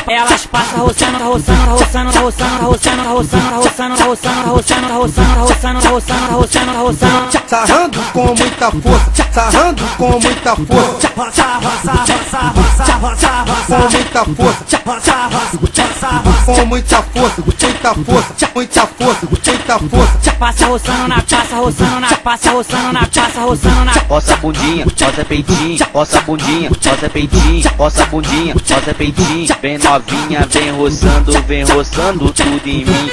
Elas passam roçando. Sarrando com muita força, sarrando com muita força. Com muita força, com muita força, muita força. Passa roçando na. Roça bundinha, roça peitinho, roça bundinha, roça peitinho, roça bundinha, roça peitinho. Vem novinha, vem roçando tudo em mim.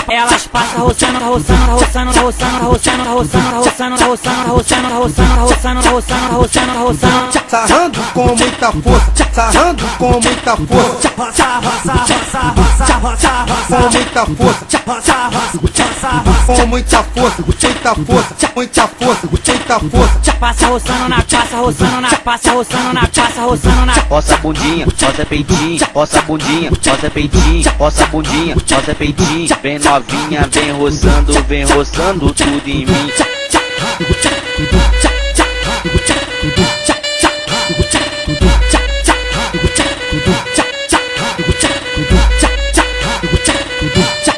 Elas passam roçando. Sarrando com muita força, sarrando com muita força. Com muita força, com muita força. Passa roçando na. Roça bundinha, roça peitinho, roça bundinha, roça peitinho, roça bundinha, roça peitinho. Vem novinha, vem roçando tudo em mim. Cha